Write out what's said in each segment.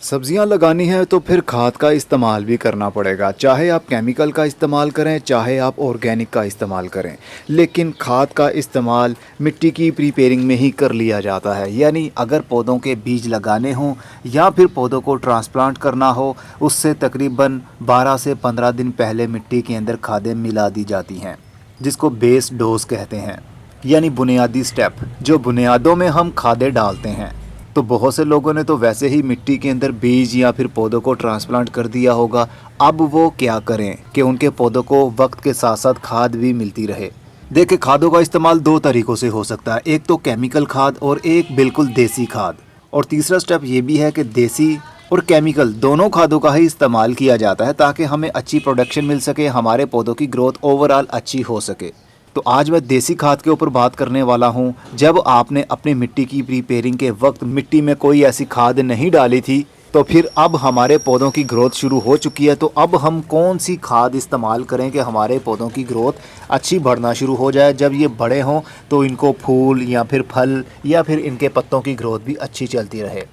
सब्जियां लगानी है तो फिर खाद का इस्तेमाल भी करना पड़ेगा, चाहे आप केमिकल का इस्तेमाल करें चाहे आप ऑर्गेनिक का इस्तेमाल करें। लेकिन खाद का इस्तेमाल मिट्टी की प्रिपेयरिंग में ही कर लिया जाता है। यानी अगर पौधों के बीज लगाने हों या फिर पौधों को ट्रांसप्लांट करना हो, उससे तकरीबन 12 से 15 दिन पहले मिट्टी के अंदर खादें मिला दी जाती हैं, जिसको बेस डोज कहते हैं। यानी बुनियादी स्टेप, जो बुनियादों में हम खादें डालते हैं। तो बहुत से लोगों ने तो वैसे ही मिट्टी के अंदर बीज या फिर पौधों को ट्रांसप्लांट कर दिया होगा। अब वो क्या करें कि उनके पौधों को वक्त के साथ साथ खाद भी मिलती रहे। देखिए, खादों का इस्तेमाल दो तरीक़ों से हो सकता है, एक तो केमिकल खाद और एक बिल्कुल देसी खाद। और तीसरा स्टेप ये भी है कि देसी और केमिकल दोनों खादों का ही इस्तेमाल किया जाता है ताकि हमें अच्छी प्रोडक्शन मिल सके, हमारे पौधों की ग्रोथ ओवरऑल अच्छी हो सके। तो आज मैं देसी खाद के ऊपर बात करने वाला हूँ। जब आपने अपनी मिट्टी की प्रिपेयरिंग के वक्त मिट्टी में कोई ऐसी खाद नहीं डाली थी, तो फिर अब हमारे पौधों की ग्रोथ शुरू हो चुकी है, तो अब हम कौन सी खाद इस्तेमाल करें कि हमारे पौधों की ग्रोथ अच्छी बढ़ना शुरू हो जाए। जब ये बड़े हों तो इनको फूल या फिर फल या फिर इनके पत्तों की ग्रोथ भी अच्छी चलती रहे।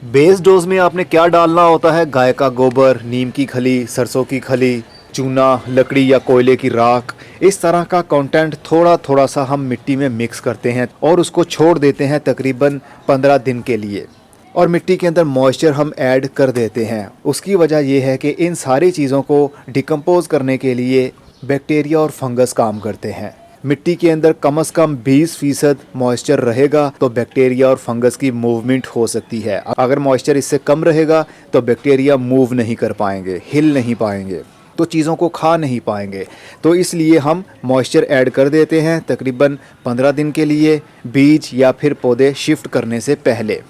बेस डोज में आपने क्या डालना होता है? गाय का गोबर, नीम की खली, सरसों की खली, चूना, लकड़ी या कोयले की राख, इस तरह का कंटेंट थोड़ा थोड़ा सा हम मिट्टी में मिक्स करते हैं और उसको छोड़ देते हैं तकरीबन 15 दिन के लिए। और मिट्टी के अंदर मॉइस्चर हम ऐड कर देते हैं। उसकी वजह यह है कि इन सारी चीज़ों को डिकम्पोज करने के लिए बैक्टीरिया और फंगस काम करते हैं। मिट्टी के अंदर कम से कम 20% मॉइस्चर रहेगा तो बैक्टीरिया और फंगस की मूवमेंट हो सकती है। अगर मॉइस्चर इससे कम रहेगा तो बैक्टीरिया मूव नहीं कर पाएंगे, हिल नहीं पाएंगे, तो चीज़ों को खा नहीं पाएंगे। तो इसलिए हम मॉइस्चर ऐड कर देते हैं तकरीबन 15 दिन के लिए, बीज या फिर पौधे शिफ्ट करने से पहले।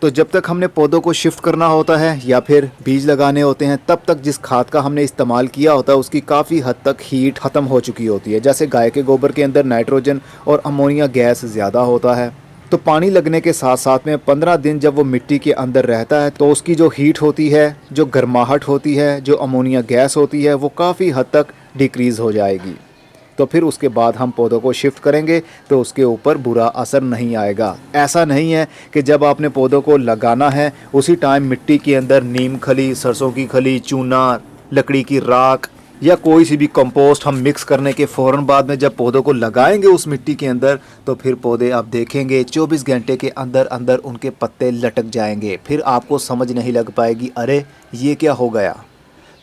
तो जब तक हमने पौधों को शिफ्ट करना होता है या फिर बीज लगाने होते हैं, तब तक जिस खाद का हमने इस्तेमाल किया होता है उसकी काफ़ी हद तक हीट ख़त्म हो चुकी होती है। जैसे गाय के गोबर के अंदर नाइट्रोजन और अमोनिया गैस ज़्यादा होता है, तो पानी लगने के साथ साथ में 15 दिन जब वो मिट्टी के अंदर रहता है तो उसकी जो हीट होती है, जो गर्माहट होती है, जो अमोनिया गैस होती है, वो काफ़ी हद तक डिक्रीज़ हो जाएगी। तो फिर उसके बाद हम पौधों को शिफ्ट करेंगे तो उसके ऊपर बुरा असर नहीं आएगा। ऐसा नहीं है कि जब आपने पौधों को लगाना है उसी टाइम मिट्टी के अंदर नीम खली, सरसों की खली, चूना, लकड़ी की राख या कोई सी भी कंपोस्ट हम मिक्स करने के फ़ौरन बाद में जब पौधों को लगाएंगे उस मिट्टी के अंदर, तो फिर पौधे आप देखेंगे 24 घंटे के अंदर अंदर उनके पत्ते लटक जाएंगे। फिर आपको समझ नहीं लग पाएगी, अरे ये क्या हो गया।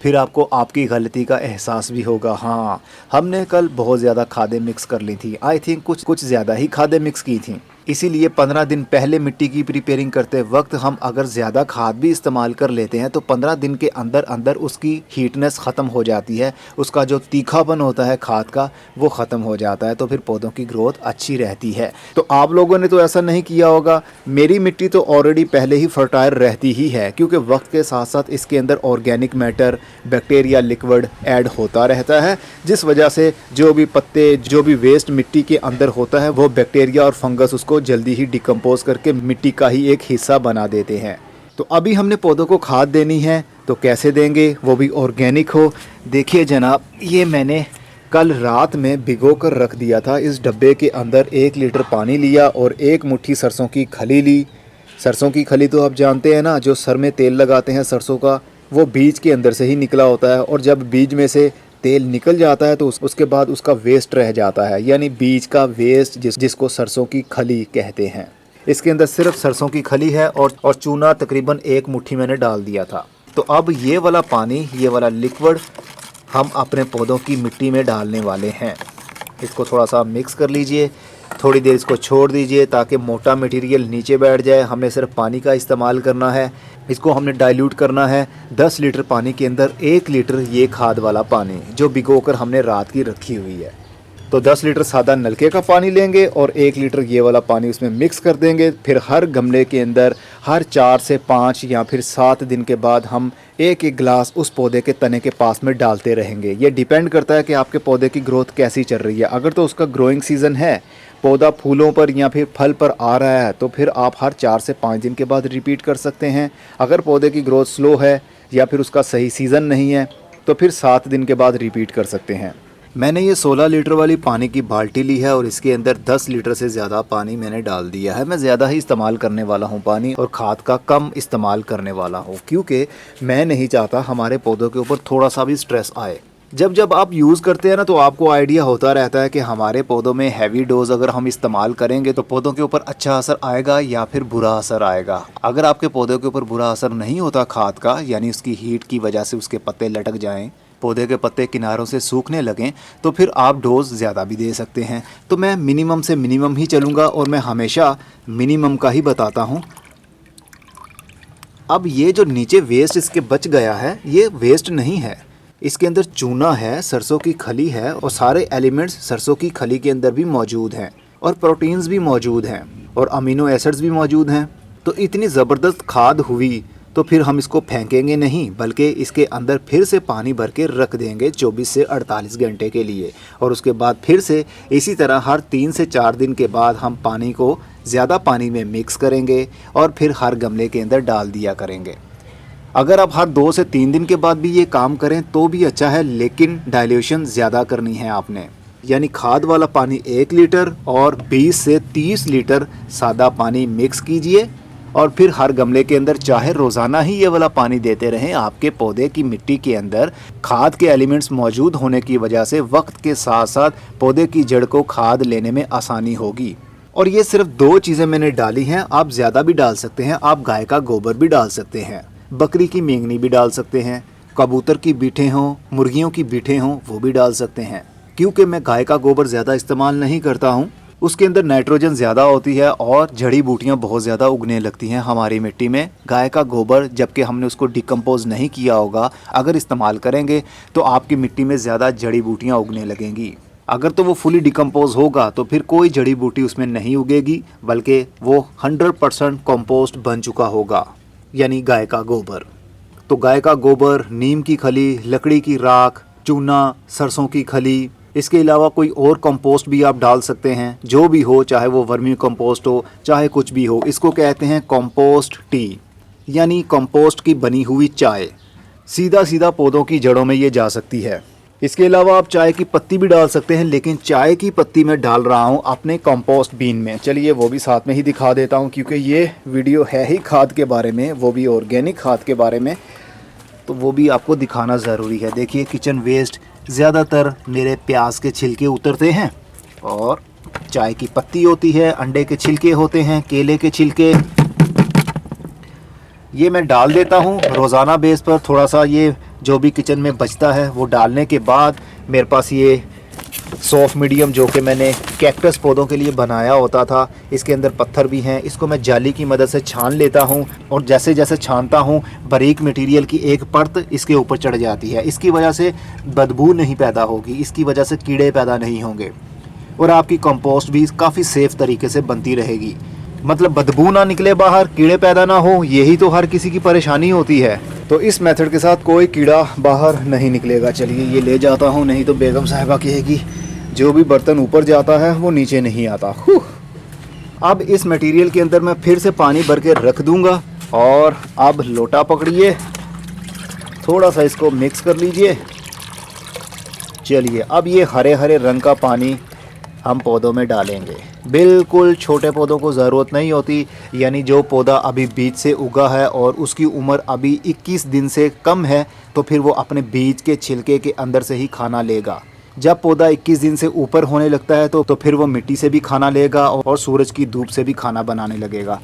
फिर आपको आपकी गलती का एहसास भी होगा, हाँ हमने कल बहुत ज़्यादा खादें मिक्स कर ली थी, आई थिंक कुछ ज़्यादा ही खादें मिक्स की थी। इसीलिए 15 दिन पहले मिट्टी की प्रिपेयरिंग करते वक्त हम अगर ज़्यादा खाद भी इस्तेमाल कर लेते हैं तो 15 दिन के अंदर अंदर उसकी हीटनेस ख़त्म हो जाती है, उसका जो तीखापन होता है खाद का वो ख़त्म हो जाता है, तो फिर पौधों की ग्रोथ अच्छी रहती है। तो आप लोगों ने तो ऐसा नहीं किया होगा। मेरी मिट्टी तो ऑलरेडी पहले ही फर्टाइल रहती ही है, क्योंकि वक्त के साथ साथ इसके अंदर organic matter, bacteria liquid add होता रहता है, जिस वजह से जो भी पत्ते, जो भी वेस्ट मिट्टी के अंदर होता है वो बैक्टीरिया और फंगस उसको जल्दी ही डिकम्पोज करके मिट्टी का ही एक हिस्सा बना देते हैं। तो अभी हमने पौधों को खाद देनी है, तो कैसे देंगे, वो भी ऑर्गेनिक हो। देखिए जनाब, ये मैंने कल रात में भिगो कर रख दिया था। इस डब्बे के अंदर 1 लीटर पानी लिया और 1 मुट्ठी सरसों की खली ली। सरसों की खली तो आप जानते हैं ना, जो सर में तेल लगाते हैं सरसों का, वो बीज के अंदर से ही निकला होता है। और जब बीज में से तेल निकल जाता है तो उसके बाद उसका वेस्ट रह जाता है, यानी बीज का वेस्ट, जिसको सरसों की खली कहते हैं। इसके अंदर सिर्फ सरसों की खली है और चूना तकरीबन 1 मुट्ठी मैंने डाल दिया था। तो अब ये वाला पानी, ये वाला लिक्विड हम अपने पौधों की मिट्टी में डालने वाले हैं। इसको थोड़ा सा मिक्स कर लीजिए, थोड़ी देर इसको छोड़ दीजिए ताकि मोटा मटेरियल नीचे बैठ जाए। हमने सिर्फ पानी का इस्तेमाल करना है। इसको हमने डाइल्यूट करना है 10 लीटर पानी के अंदर 1 लीटर ये खाद वाला पानी जो भिगोकर हमने रात की रखी हुई है। तो 10 लीटर सादा नलके का पानी लेंगे और 1 लीटर ये वाला पानी उसमें मिक्स कर देंगे। फिर हर गमले के अंदर हर 4 से 5 या फिर 7 दिन के बाद हम 1-1 गिलास उस पौधे के तने के पास में डालते रहेंगे। ये डिपेंड करता है कि आपके पौधे की ग्रोथ कैसी चल रही है। अगर तो उसका ग्रोइंग सीज़न है, पौधा फूलों पर या फिर फल पर आ रहा है, तो फिर आप हर 4 से 5 दिन के बाद रिपीट कर सकते हैं। अगर पौधे की ग्रोथ स्लो है या फिर उसका सही सीज़न नहीं है तो फिर 7 दिन के बाद रिपीट कर सकते हैं। मैंने ये 16 लीटर वाली पानी की बाल्टी ली है और इसके अंदर 10 लीटर से ज़्यादा पानी मैंने डाल दिया है। मैं ज़्यादा ही इस्तेमाल करने वाला हूँ पानी, और खाद का कम इस्तेमाल करने वाला हूँ, क्योंकि मैं नहीं चाहता हमारे पौधों के ऊपर थोड़ा सा भी स्ट्रेस आए। जब जब आप यूज़ करते हैं ना, तो आपको आइडिया होता रहता है कि हमारे पौधों में हैवी डोज अगर हम इस्तेमाल करेंगे तो पौधों के ऊपर अच्छा असर आएगा या फिर बुरा असर आएगा। अगर आपके पौधों के ऊपर बुरा असर नहीं होता खाद का, यानी उसकी हीट की वजह से उसके पत्ते लटक जाएं, पौधे के पत्ते किनारों से सूखने लगें, तो फिर आप डोज ज़्यादा भी दे सकते हैं। तो मैं मिनिमम से मिनिमम ही चलूँगा और मैं हमेशा मिनिमम का ही बताता हूँ। अब ये जो नीचे वेस्ट इसके बच गया है, ये वेस्ट नहीं है, इसके अंदर चूना है, सरसों की खली है, और सारे एलिमेंट्स सरसों की खली के अंदर भी मौजूद हैं, और प्रोटीन्स भी मौजूद हैं, और अमीनो एसिड्स भी मौजूद हैं। तो इतनी ज़बरदस्त खाद हुई तो फिर हम इसको फेंकेंगे नहीं, बल्कि इसके अंदर फिर से पानी भर के रख देंगे 24 से 48 घंटे के लिए, और उसके बाद फिर से इसी तरह हर 3 से 4 दिन के बाद हम पानी को ज़्यादा पानी में मिक्स करेंगे और फिर हर गमले के अंदर डाल दिया करेंगे। अगर आप हर 2 से 3 दिन के बाद भी ये काम करें तो भी अच्छा है, लेकिन डाइल्यूशन ज़्यादा करनी है आपने, यानी खाद वाला पानी 1 लीटर और 20 से 30 लीटर सादा पानी मिक्स कीजिए, और फिर हर गमले के अंदर चाहे रोज़ाना ही ये वाला पानी देते रहें। आपके पौधे की मिट्टी के अंदर खाद के एलिमेंट्स मौजूद होने की वजह से वक्त के साथ साथ पौधे की जड़ को खाद लेने में आसानी होगी। और ये सिर्फ 2 चीज़ें मैंने डाली हैं, आप ज़्यादा भी डाल सकते हैं। आप गाय का गोबर भी डाल सकते हैं, बकरी की मेंगनी भी डाल सकते हैं, कबूतर की बीठें हों, मुर्गियों की बीठें हों, वो भी डाल सकते हैं। क्योंकि मैं गाय का गोबर ज़्यादा इस्तेमाल नहीं करता हूँ, उसके अंदर नाइट्रोजन ज़्यादा होती है और जड़ी बूटियाँ बहुत ज़्यादा उगने लगती हैं हमारी मिट्टी में। गाय का गोबर जबकि हमने उसको डिकम्पोज नहीं किया होगा, अगर इस्तेमाल करेंगे तो आपकी मिट्टी में ज़्यादा जड़ी बूटियाँ उगने लगेंगी। अगर तो वो फुली डिकम्पोज होगा तो फिर कोई जड़ी बूटी उसमें नहीं उगेगी, बल्कि वो 100% कंपोस्ट बन चुका होगा, यानी गाय का गोबर। तो गाय का गोबर, नीम की खली, लकड़ी की राख, चूना, सरसों की खली, इसके अलावा कोई और कंपोस्ट भी आप डाल सकते हैं, जो भी हो, चाहे वो वर्मी कंपोस्ट हो, चाहे कुछ भी हो। इसको कहते हैं कंपोस्ट टी, यानी कंपोस्ट की बनी हुई चाय। सीधा सीधा पौधों की जड़ों में ये जा सकती है। इसके अलावा आप चाय की पत्ती भी डाल सकते हैं, लेकिन चाय की पत्ती मैं डाल रहा हूँ अपने कंपोस्ट बीन में। चलिए वो भी साथ में ही दिखा देता हूँ, क्योंकि ये वीडियो है ही खाद के बारे में, वो भी ऑर्गेनिक खाद के बारे में, तो वो भी आपको दिखाना ज़रूरी है। देखिए किचन वेस्ट ज़्यादातर मेरे प्याज के छिलके उतरते हैं, और चाय की पत्ती होती है, अंडे के छिलके होते हैं, केले के छिलके, ये मैं डाल देता हूँ रोज़ाना बेस पर। थोड़ा सा ये जो भी किचन में बचता है वो डालने के बाद मेरे पास ये सॉफ्ट मीडियम जो कि मैंने कैक्टस पौधों के लिए बनाया होता था, इसके अंदर पत्थर भी हैं, इसको मैं जाली की मदद से छान लेता हूं, और जैसे जैसे छानता हूं बारीक मटेरियल की एक परत इसके ऊपर चढ़ जाती है। इसकी वजह से बदबू नहीं पैदा होगी, इसकी वजह से कीड़े पैदा नहीं होंगे, और आपकी कंपोस्ट भी काफ़ी सेफ़ तरीके से बनती रहेगी। मतलब बदबू ना निकले बाहर, कीड़े पैदा ना हो, यही तो हर किसी की परेशानी होती है। तो इस मेथड के साथ कोई कीड़ा बाहर नहीं निकलेगा। चलिए ये ले जाता हूँ, नहीं तो बेगम साहिबा कहेगी जो भी बर्तन ऊपर जाता है वो नीचे नहीं आता। अब इस मटेरियल के अंदर मैं फिर से पानी भर के रख दूंगा, और अब लोटा पकड़िए, थोड़ा सा इसको मिक्स कर लीजिए। चलिए अब ये हरे हरे रंग का पानी हम पौधों में डालेंगे। बिल्कुल छोटे पौधों को ज़रूरत नहीं होती, यानी जो पौधा अभी बीज से उगा है और उसकी उम्र अभी 21 दिन से कम है, तो फिर वो अपने बीज के छिलके के अंदर से ही खाना लेगा। जब पौधा 21 दिन से ऊपर होने लगता है तो फिर वो मिट्टी से भी खाना लेगा और सूरज की धूप से भी खाना बनाने लगेगा।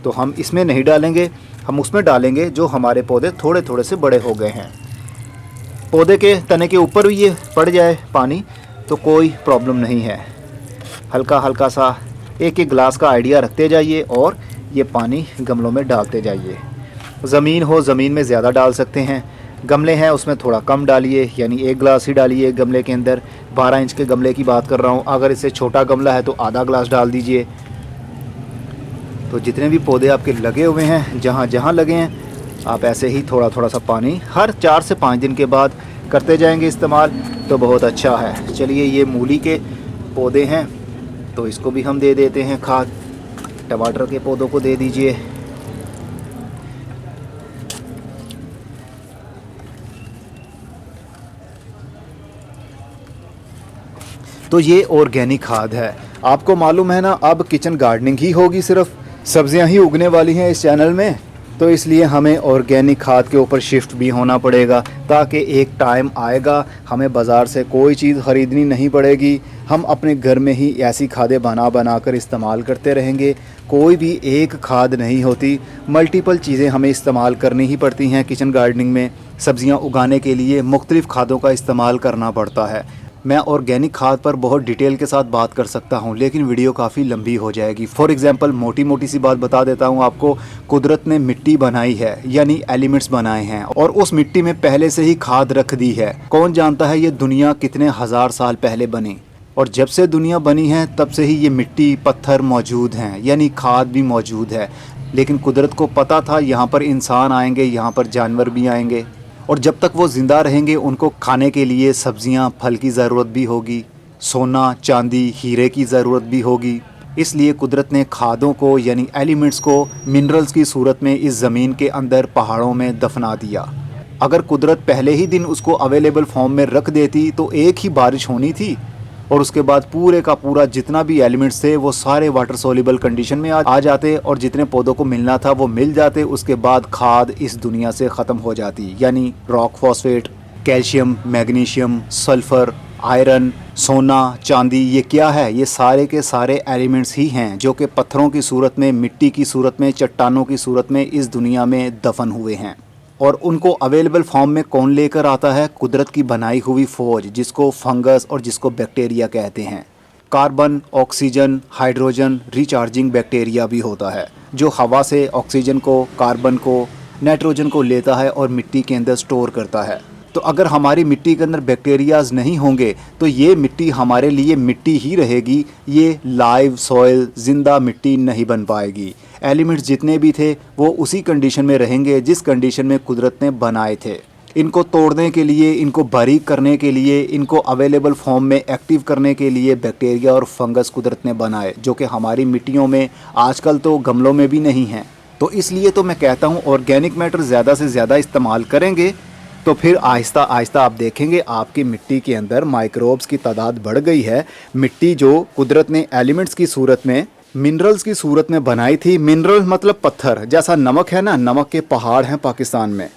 तो हम इसमें नहीं डालेंगे, हम उसमें डालेंगे जो हमारे पौधे थोड़े थोड़े से बड़े हो गए हैं। पौधे के तने के ऊपर भी ये पड़ जाए पानी तो कोई प्रॉब्लम नहीं है। हल्का हल्का सा एक एक गिलास का आइडिया रखते जाइए और ये पानी गमलों में डालते जाइए। ज़मीन हो, ज़मीन में ज़्यादा डाल सकते हैं, गमले हैं उसमें थोड़ा कम डालिए, यानी 1 गिलास ही डालिए गमले के अंदर। 12 इंच के गमले की बात कर रहा हूँ, अगर इससे छोटा गमला है तो आधा गिलास डाल दीजिए। तो जितने भी पौधे आपके लगे हुए हैं, जहाँ जहाँ लगे हैं, आप ऐसे ही थोड़ा थोड़ा सा पानी हर 4 से 5 दिन के बाद करते जाएंगे इस्तेमाल, तो बहुत अच्छा है। चलिए ये मूली के पौधे हैं तो इसको भी हम दे देते हैं खाद। टमाटर के पौधों को दे दीजिए। तो ये ऑर्गेनिक खाद है। आपको मालूम है ना, अब किचन गार्डनिंग ही होगी, सिर्फ सब्जियां ही उगने वाली हैं इस चैनल में। तो इसलिए हमें ऑर्गेनिक खाद के ऊपर शिफ्ट भी होना पड़ेगा, ताकि एक टाइम आएगा हमें बाज़ार से कोई चीज़ ख़रीदनी नहीं पड़ेगी। हम अपने घर में ही ऐसी खादें बना कर इस्तेमाल करते रहेंगे। कोई भी एक खाद नहीं होती, मल्टीपल चीज़ें हमें इस्तेमाल करनी ही पड़ती हैं। किचन गार्डनिंग में सब्ज़ियाँ उगाने के लिए मुख्तलिफ़ खादों का इस्तेमाल करना पड़ता है। मैं ऑर्गेनिक खाद पर बहुत डिटेल के साथ बात कर सकता हूं, लेकिन वीडियो काफ़ी लंबी हो जाएगी। फॉर एग्जांपल मोटी मोटी सी बात बता देता हूं आपको। कुदरत ने मिट्टी बनाई है, यानी एलिमेंट्स बनाए हैं, और उस मिट्टी में पहले से ही खाद रख दी है। कौन जानता है ये दुनिया कितने हज़ार साल पहले बनी, और जब से दुनिया बनी है तब से ही ये मिट्टी पत्थर मौजूद हैं, यानी खाद भी मौजूद है। लेकिन कुदरत को पता था यहाँ पर इंसान आएंगे, यहाँ पर जानवर भी आएंगे, और जब तक वो ज़िंदा रहेंगे उनको खाने के लिए सब्जियां, फल की ज़रूरत भी होगी, सोना, चांदी, हीरे की ज़रूरत भी होगी। इसलिए कुदरत ने खादों को यानी एलिमेंट्स को मिनरल्स की सूरत में इस ज़मीन के अंदर पहाड़ों में दफना दिया। अगर कुदरत पहले ही दिन उसको अवेलेबल फॉर्म में रख देती तो एक ही बारिश होनी थी, और उसके बाद पूरे का पूरा जितना भी एलिमेंट्स थे वो सारे वाटर सोल्यूबल कंडीशन में आ जाते, और जितने पौधों को मिलना था वो मिल जाते। उसके बाद खाद इस दुनिया से ख़त्म हो जाती, यानी rock phosphate, calcium, magnesium, sulphur, iron, सोना, चांदी, ये क्या है? ये सारे के सारे एलिमेंट्स ही हैं जो कि पत्थरों की सूरत में, मिट्टी की सूरत में, चट्टानों की सूरत में इस दुनिया में दफन हुए हैं। और उनको अवेलेबल फॉर्म में कौन लेकर आता है? कुदरत की बनाई हुई फ़ौज, जिसको फंगस और जिसको बैक्टीरिया कहते हैं। Carbon, oxygen, hydrogen recharging bacteria भी होता है, जो हवा से ऑक्सीजन को, कार्बन को, नाइट्रोजन को लेता है और मिट्टी के अंदर स्टोर करता है। तो अगर हमारी मिट्टी के अंदर बैक्टीरियाज नहीं होंगे तो ये मिट्टी हमारे लिए मिट्टी ही रहेगी, ये लाइव सॉइल, ज़िंदा मिट्टी नहीं बन पाएगी। एलिमेंट्स जितने भी थे वो उसी कंडीशन में रहेंगे जिस कंडीशन में कुदरत ने बनाए थे। इनको तोड़ने के लिए, इनको बारीक करने के लिए, इनको अवेलेबल फॉर्म में एक्टिव करने के लिए बैक्टीरिया और फंगस कुदरत ने बनाए, जो कि हमारी मिट्टियों में, आजकल तो गमलों में भी नहीं हैं। तो इसलिए तो मैं कहता हूँ ऑर्गेनिक मैटर ज़्यादा से ज़्यादा इस्तेमाल करेंगे तो फिर आहिस्ता आहिस्ता आप देखेंगे आपकी मिट्टी के अंदर माइक्रोब्स की तादाद बढ़ गई है। मिट्टी जो कुदरत ने एलिमेंट्स की सूरत में, मिनरल्स की सूरत में बनाई थी, मिनरल मतलब पत्थर, जैसा नमक है ना, नमक के पहाड़ हैं पाकिस्तान में,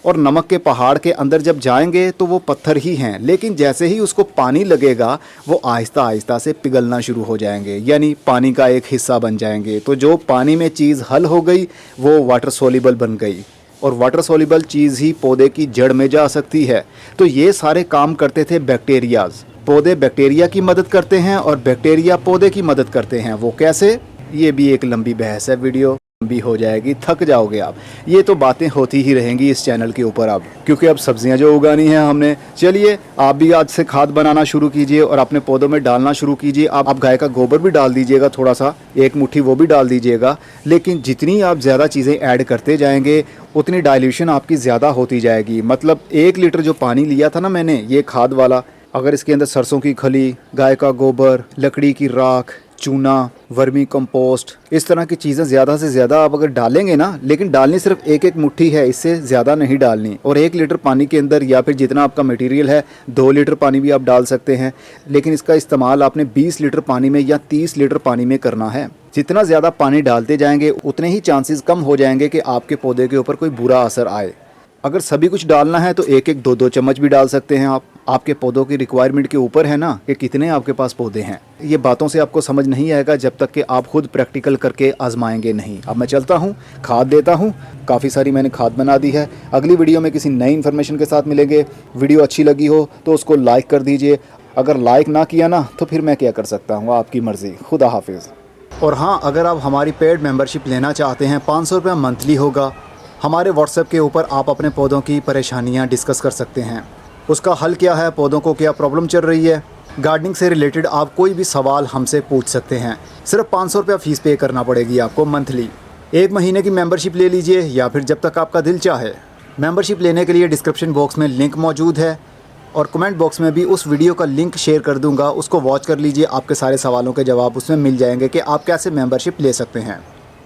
और नमक के पहाड़ के अंदर जब जाएंगे तो वो पत्थर ही हैं, लेकिन जैसे ही उसको पानी लगेगा वो आहिस्ता आहिस्ता से पिघलना शुरू हो जाएंगे, यानी पानी का एक हिस्सा बन जाएंगे। तो जो पानी में चीज़ हल हो गई वो वाटर सोल्यूबल बन गई, और वाटर सोल्यूबल चीज़ ही पौधे की जड़ में जा सकती है। तो ये सारे काम करते थे बैक्टीरियाज। पौधे बैक्टीरिया की मदद करते हैं और बैक्टीरिया पौधे की मदद करते हैं। वो कैसे? ये भी एक लंबी बहस है, वीडियो लंबी हो जाएगी, थक जाओगे आप। ये तो बातें होती ही रहेंगी इस चैनल के ऊपर अब, क्योंकि अब सब्जियां जो उगानी है हमने। चलिए आप भी आज से खाद बनाना शुरू कीजिए और अपने पौधों में डालना शुरू कीजिए। आप गाय का गोबर भी डाल दीजिएगा, थोड़ा सा, एक मुट्ठी वो भी डाल दीजिएगा। लेकिन जितनी आप ज़्यादा चीज़ें ऐड करते जाएंगे उतनी डाइल्यूशन आपकी ज़्यादा होती जाएगी। मतलब 1 लीटर जो पानी लिया था ना मैंने, ये खाद वाला, अगर इसके अंदर सरसों की खली, गाय का गोबर, लकड़ी की राख, चूना, वर्मी कंपोस्ट, इस तरह की चीज़ें ज़्यादा से ज़्यादा आप अगर डालेंगे ना, लेकिन डालनी सिर्फ एक मुट्ठी है, इससे ज़्यादा नहीं डालनी। और 1 लीटर पानी के अंदर, या फिर जितना आपका मटेरियल है, 2 लीटर पानी भी आप डाल सकते हैं। लेकिन इसका इस्तेमाल आपने 20 लीटर पानी में या 30 लीटर पानी में करना है। जितना ज़्यादा पानी डालते जाएंगे उतने ही चांसेस कम हो जाएंगे कि आपके पौधे के ऊपर कोई बुरा असर आए। अगर सभी कुछ डालना है तो 1-1, 2-2 चम्मच भी डाल सकते हैं आप। आपके पौधों की रिक्वायरमेंट के ऊपर है ना कि कितने आपके पास पौधे हैं। ये बातों से आपको समझ नहीं आएगा जब तक कि आप खुद प्रैक्टिकल करके आजमाएंगे नहीं। अब मैं चलता हूँ, खाद देता हूँ। काफ़ी सारी मैंने खाद बना दी है। अगली वीडियो में किसी नई इन्फॉर्मेशन के साथ मिलेंगे। वीडियो अच्छी लगी हो तो उसको लाइक कर दीजिए। अगर लाइक ना किया ना तो फिर मैं क्या कर सकता हूँ, आपकी मर्ज़ी। खुदा हाफिज़। और हाँ, अगर आप हमारी पेड मेंबरशिप लेना चाहते हैं, 500 रुपये मंथली होगा। हमारे व्हाट्सएप के ऊपर आप अपने पौधों की परेशानियां डिस्कस कर सकते हैं। उसका हल क्या है, पौधों को क्या प्रॉब्लम चल रही है, गार्डनिंग से रिलेटेड आप कोई भी सवाल हमसे पूछ सकते हैं। सिर्फ 500 रुपया फ़ीस पे करना पड़ेगी आपको मंथली। 1 महीने की मेंबरशिप ले लीजिए, या फिर जब तक आपका दिल चाहे। मेंबरशिप लेने के लिए डिस्क्रिप्शन बॉक्स में लिंक मौजूद है, और कमेंट बॉक्स में भी उस वीडियो का लिंक शेयर कर दूंगा। उसको वॉच कर लीजिए, आपके सारे सवालों के जवाब उसमें मिल जाएंगे कि आप कैसे मेंबरशिप ले सकते हैं।